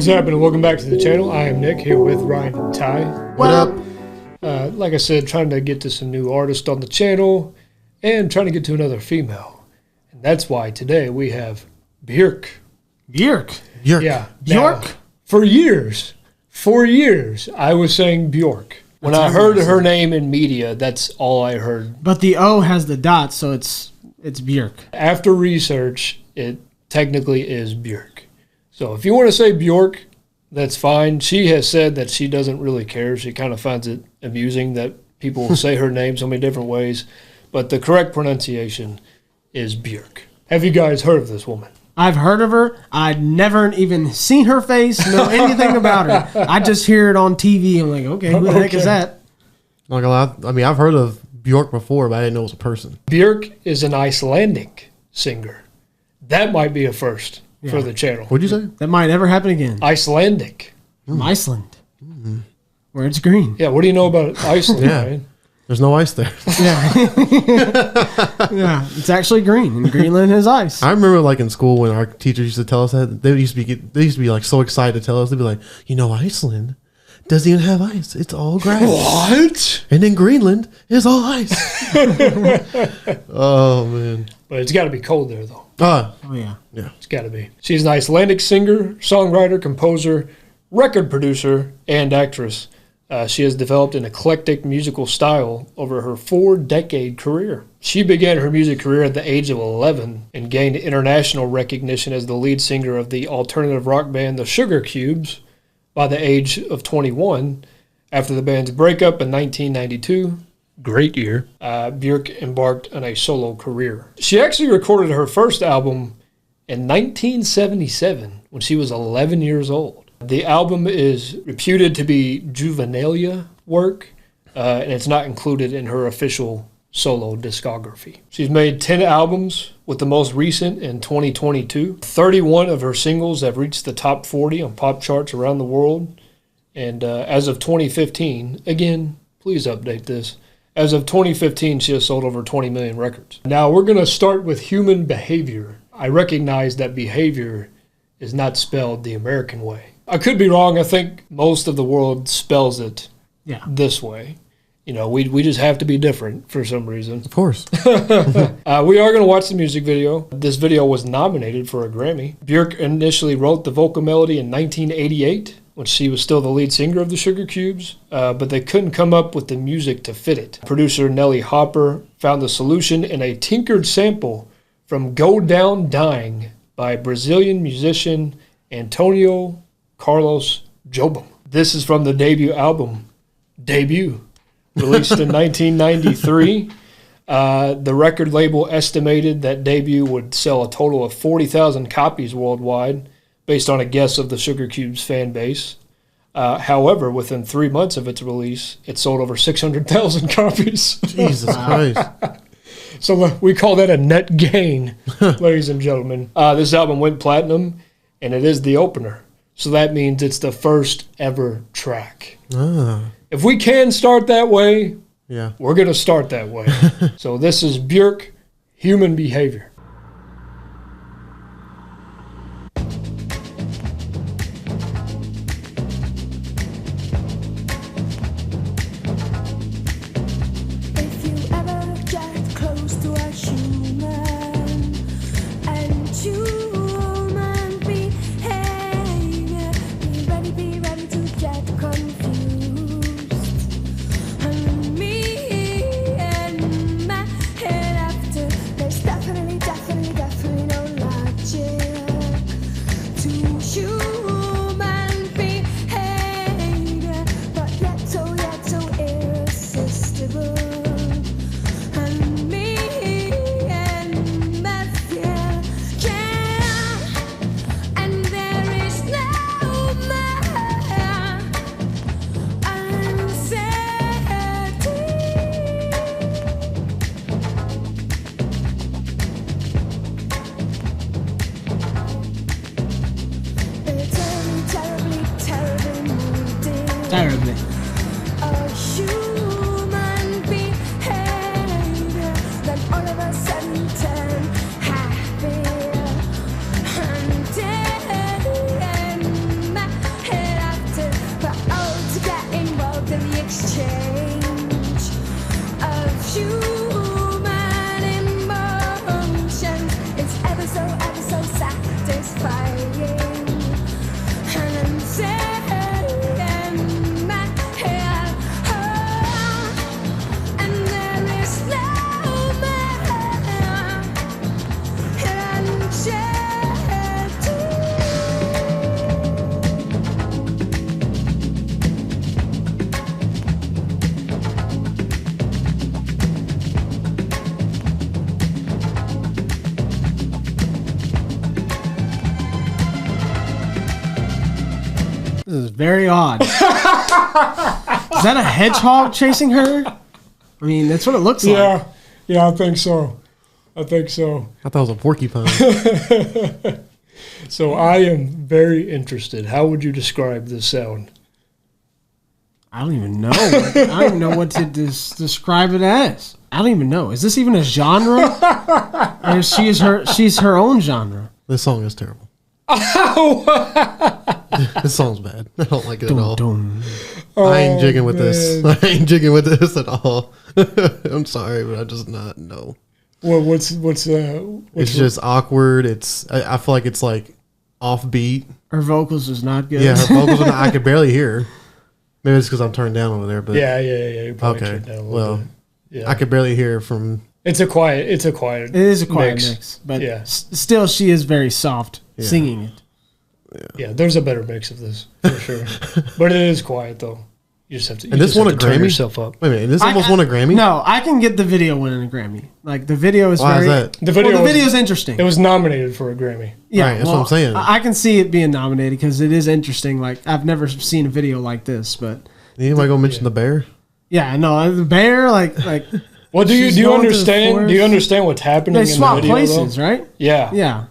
What's happening? Welcome back to the channel. I am Nick here with Ryan and Ty. What up? Like I said, trying to get to some new artists on the channel and trying to get to another female. And that's why today we have Björk. Bjork. Yeah. Bjork? Now, for years, I was saying Bjork. When I heard her name in media, that's all I heard. But the O has the dot, so it's Bjork. After research, it technically is Björk. So if you want to say Bjork, that's fine. She has said that she doesn't really care. She kind of finds it amusing that people say her name so many different ways. But the correct pronunciation is Björk. Have you guys heard of this woman? I've heard of her. I'd never even seen her face, know anything about her. I just hear it on TV. I'm like, okay, who the heck is that? Not gonna lie, I mean, I've heard of Bjork before, but I didn't know it was a person. Björk is an Icelandic singer. That might be a first for the channel. What'd you say? That might never happen again. Icelandic. From Iceland, where it's green. Yeah, what do you know about Iceland, Yeah. Ryan? There's no ice there. Yeah, yeah, it's actually green, and Greenland has ice. I remember, like, in school when our teachers used to tell us that they used to be like so excited to tell us. They'd be like, Iceland doesn't even have ice; it's all grass. What? And then Greenland is all ice. Oh man! But it's got to be cold there, though. Oh yeah, It's got to be. She's an Icelandic singer, songwriter, composer, record producer, and actress. She has developed an eclectic musical style over her 4-decade career. She began her music career at the age of 11 and gained international recognition as the lead singer of the alternative rock band The Sugar Cubes by the age of 21. After the band's breakup in 1992, great year, Björk embarked on a solo career. She actually recorded her first album in 1977 when she was 11 years old. The album is reputed to be juvenilia work, and it's not included in her official solo discography. She's made 10 albums, with the most recent in 2022. 31 of her singles have reached the top 40 on pop charts around the world. And as of 2015, again, please update this. As of 2015, she has sold over 20 million records. Now we're going to start with human behavior. I recognize that behavior is not spelled the American way. I could be wrong. I think most of the world spells it this way. You know, we just have to be different for some reason. Of course. We are going to watch the music video. This video was nominated for a Grammy. Björk initially wrote the vocal melody in 1988 when she was still the lead singer of the Sugar Cubes, but they couldn't come up with the music to fit it. Producer Nelly Hopper found the solution in a tinkered sample from Go Down Dying by Brazilian musician Antonio Carlos Jobim. This is from the debut album, Debut, released in 1993. The record label estimated that Debut would sell a total of 40,000 copies worldwide, based on a guess of the Sugar Cubes fan base. However, within 3 months of its release, it sold over 600,000 copies. Jesus Christ. So we call that a net gain, ladies and gentlemen. This album went platinum, and it is the opener. So that means it's the first ever track. If we can start that way, we're going to start that way. So this is Björk, Human Behavior. Definitely Very odd. Is that a hedgehog chasing her? I mean, that's what it looks like. Yeah, I think so. I thought it was a porcupine. So I am very interested. How would you describe this sound? I don't even know. I don't even know what to describe it as. I don't even know. Is this even a genre? Or is she's her own genre? This song is terrible. This song's bad. I don't like it at all. I ain't jigging with this. I ain't jigging with this at all. I'm sorry, but I just not know. Well, what's it's just awkward. I feel like it's like offbeat. Her vocals is not good. Yeah, her vocals are not, I could barely hear. Maybe it's because I'm turned down over there. But yeah. You're probably turned down a little bit. Yeah. I could barely hear from. It is a quiet mix, but still, she is very soft singing it. Yeah, there's a better mix of this for sure, but it is quiet though. You just have to. And this won a Grammy. Yourself up. Wait a minute, this almost won a Grammy. No, I can get the video winning a Grammy. Like the video is Why is that? The video is interesting. It was nominated for a Grammy. Yeah, right, that's what I'm saying. I can see it being nominated because it is interesting. Like I've never seen a video like this, but anybody gonna mention the bear? Yeah, no, the bear like. Well, do you understand? Do you understand what's happening? They swap in the video, places, though? right? Yeah. Yeah.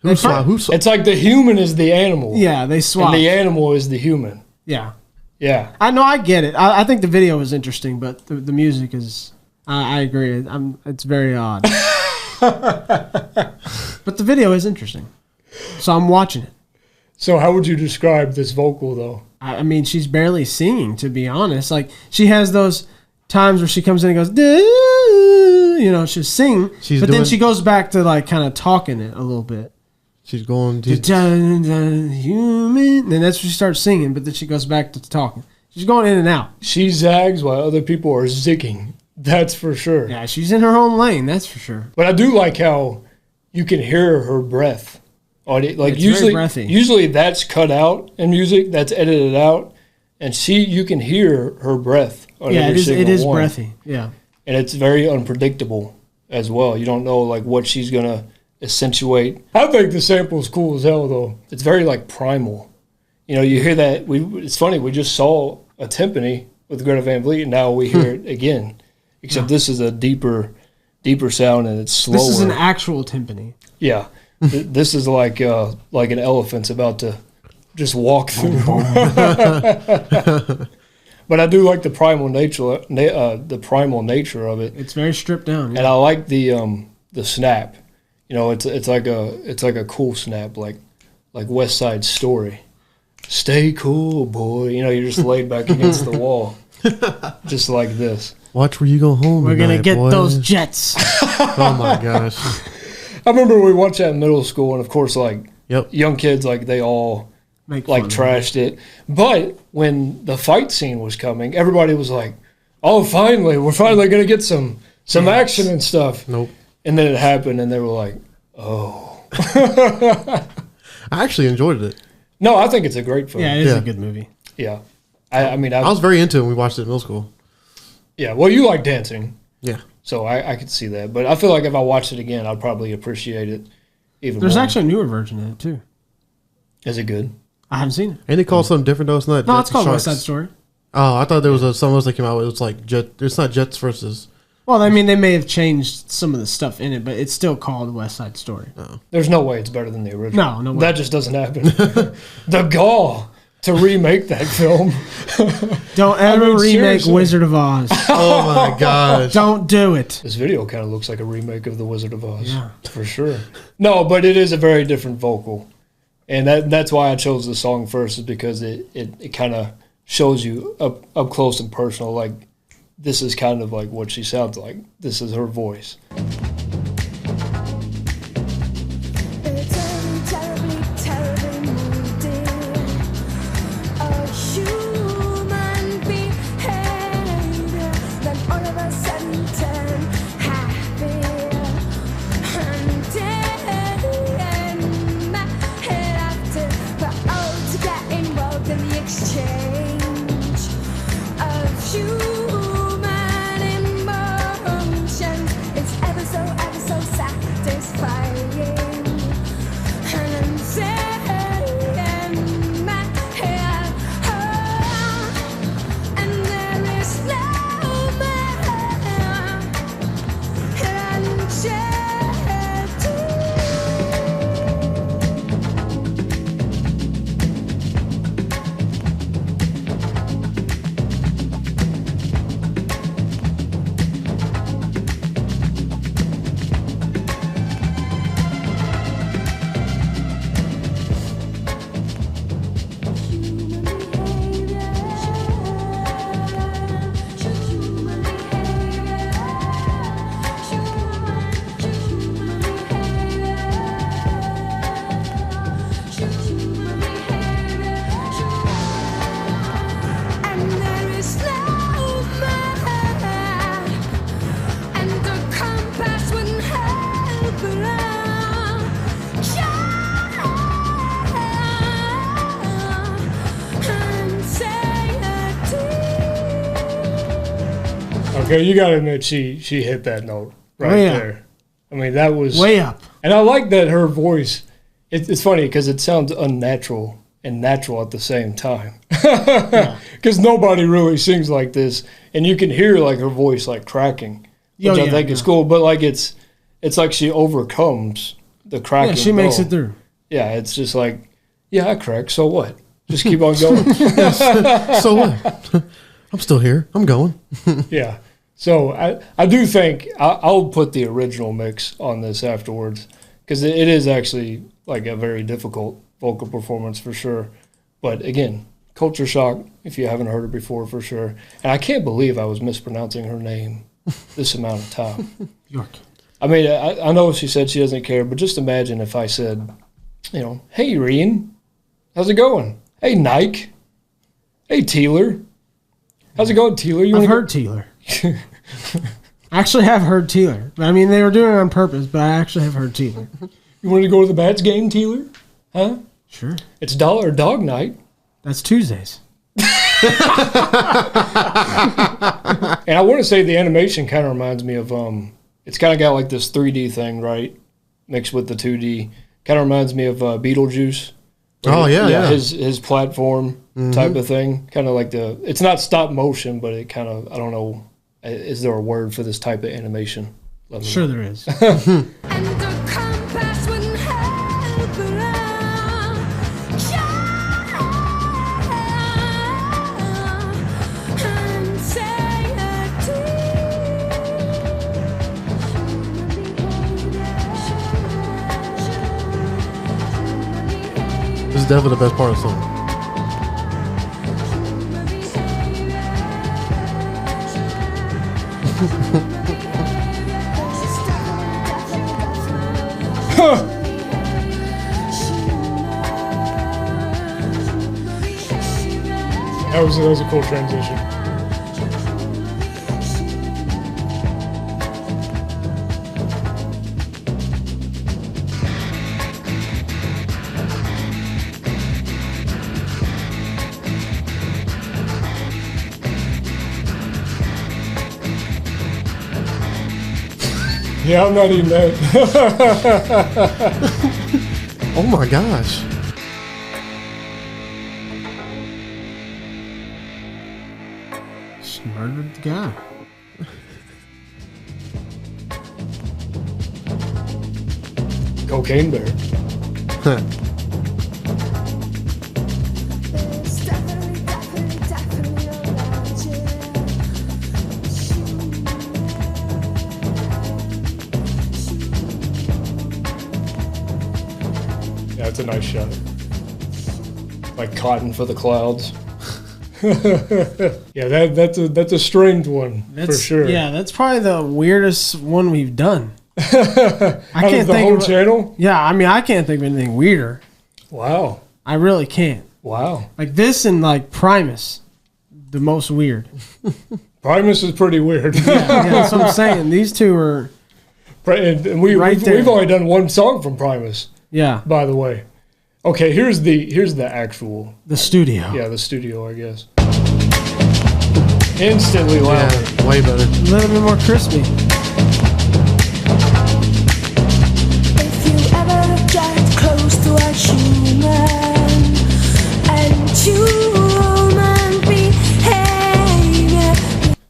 Who swap? It's like the human is the animal. Yeah, they swap. And the animal is the human. Yeah. Yeah. I know. I get it. I think the video is interesting, but the music is. I agree. It's very odd. But the video is interesting, so I'm watching it. So how would you describe this vocal, though? I mean, she's barely singing, to be honest. Like she has those times where she comes in and goes, she'll sing, then she goes back to like kind of talking it a little bit. She's going to human, and that's when she starts singing, but then she goes back to talking. She's going in and out. She zags while other people are zigging. That's for sure. Yeah, she's in her own lane. That's for sure. But I do like how you can hear her breath on it. Like usually that's cut out in music. That's edited out, and you can hear her breath. It is breathy. Yeah, and it's very unpredictable as well. You don't know like what she's gonna accentuate. I think the sample is cool as hell though. It's very like primal. You hear that. It's funny. We just saw a timpani with Greta Van Fleet, and now we hear it again. Except this is a deeper sound, and it's slower. This is an actual timpani. Yeah, this is like an elephant's about to just walk through. But I do like the primal nature of it. It's very stripped down, and I like the snap. It's like a cool snap, like West Side Story. Stay cool, boy. You're just laid back against the wall, just like this. Watch where you go home. We're gonna get those jets. Oh my gosh! I remember we watched that in middle school, and of course, young kids, they all trashed it. But when the fight scene was coming, everybody was like, "Oh, we're finally gonna get some action and stuff." Nope. And then it happened, and they were like, "Oh." I actually enjoyed it. No, I think it's a great film. Yeah, it is a good movie. Yeah, I mean, I was very into it when we watched it in middle school. Yeah, well, you like dancing. Yeah. So I could see that. But I feel like if I watched it again, I'd probably appreciate it even more. There's actually a newer version of it, too. Is it good? I haven't seen it. Ain't it called something different, though? It's not. No, it's called West Side Story. Oh, I thought there was some else that came out. It was like it's not Jets versus. Well, I mean, they may have changed some of the stuff in it, but it's still called West Side Story. Oh. There's no way it's better than the original. No way. That just doesn't happen. The gall to remake that film. Don't ever remake seriously. Wizard of Oz. Oh my gosh. Don't do it. This video kind of looks like a remake of The Wizard of Oz. Yeah. For sure. No, but it is a very different vocal. And that's why I chose the song first, is because it kind of shows you up close and personal, like, this is kind of like what she sounds like. This is her voice. Okay, you gotta admit she hit that note right there. I mean, that was way up. And I like that her voice. It's funny because it sounds unnatural and natural at the same time. Because nobody really sings like this, and you can hear like her voice like cracking, which I think is cool. But like it's like she overcomes the cracking. Yeah, she makes it through. Yeah, it's just like, yeah, I crack. So what? Just keep on going. So what? I'm still here. I'm going. Yeah. So I do think I'll put the original mix on this afterwards because it is actually like a very difficult vocal performance for sure. But again, culture shock if you haven't heard her before for sure. And I can't believe I was mispronouncing her name this amount of time. Bjork. I mean, I know she said she doesn't care, but just imagine if I said, hey, Reen, how's it going? Hey, Nike. Hey, Teeler. How's it going, Teeler? I've heard Teeler. I actually have heard Teeler. I mean, they were doing it on purpose, but I actually have heard Teeler. You want to go to the Bats game, Teeler? Huh? Sure. It's dollar dog night. That's Tuesdays. And I want to say the animation kind of reminds me of, it's kind of got like this 3D thing, right? Mixed with the 2D. Kind of reminds me of Beetlejuice. Oh, yeah. His platform type of thing. Kind of like it's not stop motion, but it kind of, I don't know, is there a word for this type of animation? Sure there is. This is definitely the best part of the song. That was a cool transition. Yeah, I'm not even mad. Oh my gosh. She murdered the guy. Cocaine Bear. That's a nice shot. Like cotton for the clouds. Yeah, that's a strange one for sure. Yeah, that's probably the weirdest one we've done. I can't think the whole channel. Yeah, I mean, I can't think of anything weirder. Wow. I really can't. Wow. Like this and like Primus, the most weird. Primus is pretty weird. Yeah, that's what I'm saying. These two are. And we've only done one song from Primus. Yeah. By the way. Okay, here's the actual. The studio. Yeah, the studio, I guess. Instantly louder. Yeah, way better. A little bit more crispy. If you ever get close to a human and human behavior.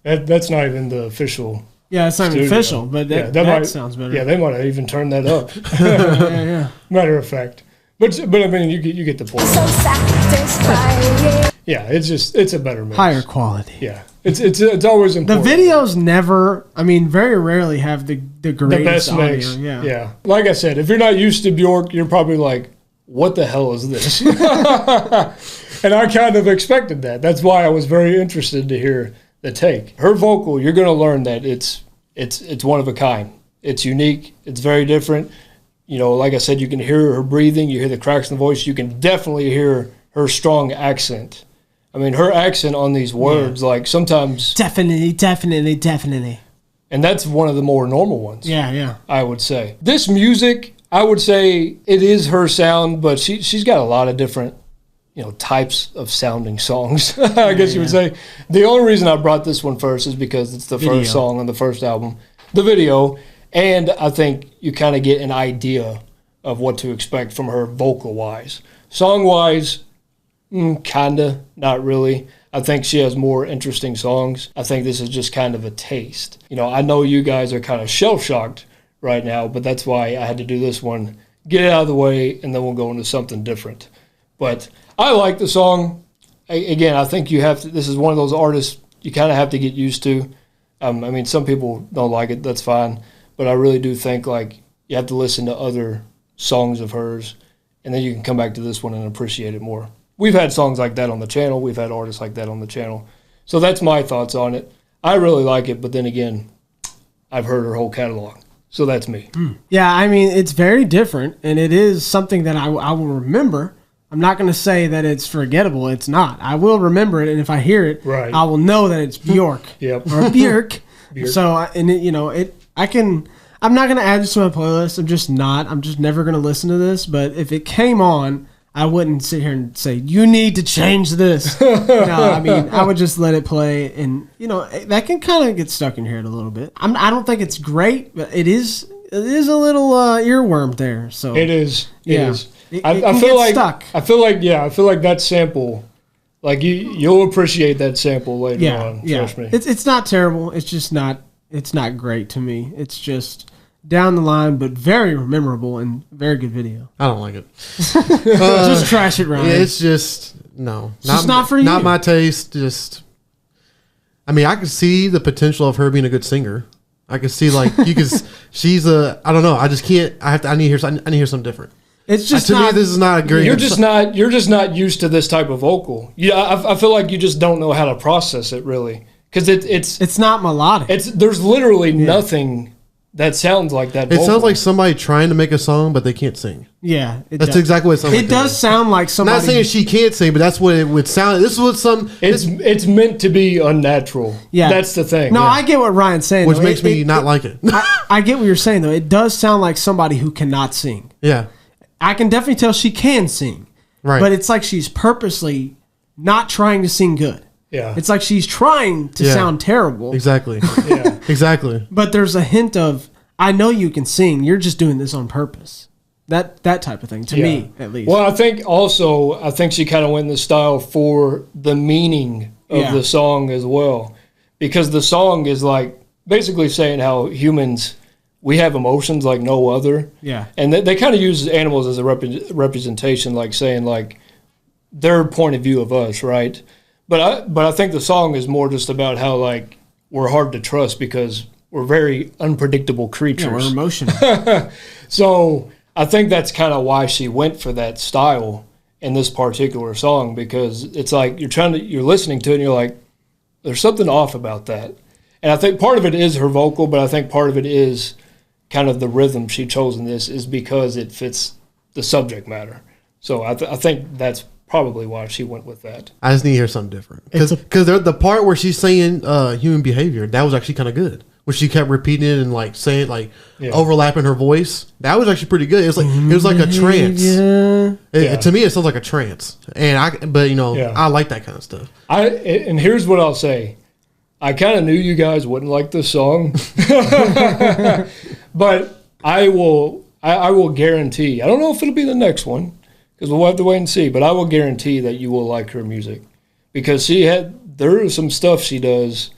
That's not even the official. Yeah, it's not even studio. official, but that sounds better. Yeah, they might have even turned that up. yeah. Matter of fact. But I mean, you get the point. So satisfying. Yeah, it's a better mix. Higher quality. Yeah, it's always important. The videos never, I mean, very rarely have the greatest best audio. mix. Yeah. Yeah. Like I said, if you're not used to Bjork, you're probably like, what the hell is this? And I kind of expected that. That's why I was very interested to hear the take. Her vocal, you're going to learn that it's one of a kind. It's unique. It's very different. You know, like I said, you can hear her breathing. You hear the cracks in the voice. You can definitely hear her strong accent. I mean, her accent on these words, like sometimes... Definitely. And that's one of the more normal ones. Yeah. I would say. This music, I would say it is her sound, but she's got a lot of different types of sounding songs, I guess you would say. The only reason I brought this one first is because it's the first song on the first album, the video, and I think you kind of get an idea of what to expect from her vocal-wise. Song-wise, kind of, not really. I think she has more interesting songs. I think this is just kind of a taste. I know you guys are kind of shell-shocked right now, but that's why I had to do this one. Get it out of the way, and then we'll go into something different. But I like the song. Again, I think you have to, this is one of those artists you kind of have to get used to. Some people don't like it, that's fine. But I really do think, you have to listen to other songs of hers, and then you can come back to this one and appreciate it more. We've had songs like that on the channel. We've had artists like that on the channel. So that's my thoughts on it. I really like it, but then again, I've heard her whole catalog. So that's me. Yeah, it's very different, and it is something that I will remember. I'm not going to say that it's forgettable. It's not. I will remember it, and if I hear it, right, I will know that it's Bjork or Björk. So, I'm not going to add this to my playlist. I'm just not. I'm just never going to listen to this. But if it came on, I wouldn't sit here and say, you need to change this. No, I would just let it play. And, that can kind of get stuck in your head a little bit. I don't think it's great, but it is a little earworm there. So it is. It is. I feel like stuck. I feel like that sample, you'll appreciate that sample later on. Trust me. It's not terrible. It's just not. It's not great to me. It's just down the line, but very memorable and very good video. I don't like it. Just trash it, Ryan. It's just no. It's just not for you. Not my taste. Just. I can see the potential of her being a good singer. I can see she's a. I don't know. I just can't. I need to hear something different. It's just to me. This is not a great. You're just not used to this type of vocal. I feel like you just don't know how to process it really, because it's not melodic. There's literally nothing that sounds like that. It sounds like somebody trying to make a song, but they can't sing. Yeah, that's exactly what it sounds like. It does sound like somebody. I'm not saying she can't sing, but that's what it would sound. This is what It's meant to be unnatural. Yeah, that's the thing. No, I get what Ryan's saying, which makes me not like it. I get what you're saying though. It does sound like somebody who cannot sing. Yeah. I can definitely tell she can sing, right? But it's like she's purposely not trying to sing good. Yeah, it's like she's trying to sound terrible. Exactly. Yeah, exactly. But there's a hint of, I know you can sing. You're just doing this on purpose. That type of thing to me, at least. Well, I think she kind of went in the style for the meaning of the song as well, because the song is basically saying how humans. We have emotions like no other. Yeah. And they kind of use animals as a representation, saying their point of view of us, right? But I think the song is more just about how we're hard to trust because we're very unpredictable creatures. Yeah, we're emotional. So I think that's kind of why she went for that style in this particular song, because it's you're listening to it and you're like, there's something off about that. And I think part of it is her vocal, but I think part of it is kind of the rhythm she chose in this is because it fits the subject matter. So I think that's probably why she went with that. I just need to hear something different. Because the part where she's saying human behavior, that was actually kind of good. Where she kept repeating it and saying overlapping her voice. That was actually pretty good. It was like a trance. To me, it sounds like a trance. And I like that kind of stuff. And here's what I'll say. I kind of knew you guys wouldn't like this song, but I will guarantee. I don't know if it'll be the next one because we'll have to wait and see. But I will guarantee that you will like her music because there is some stuff she does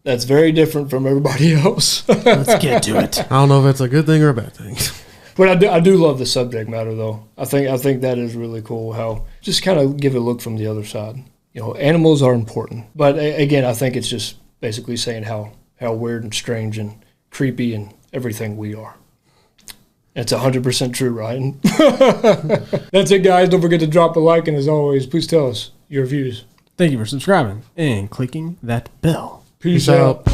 that's very different from everybody else. Let's get to it. I don't know if it's a good thing or a bad thing. But I do love the subject matter though. I think that is really cool. How just kind of give it a look from the other side. Animals are important, but again, I think it's just. Basically saying how weird and strange and creepy and everything we are. It's 100% true, Ryan. That's it, guys. Don't forget to drop a like, and as always, please tell us your views. Thank you for subscribing and clicking that bell. Peace out.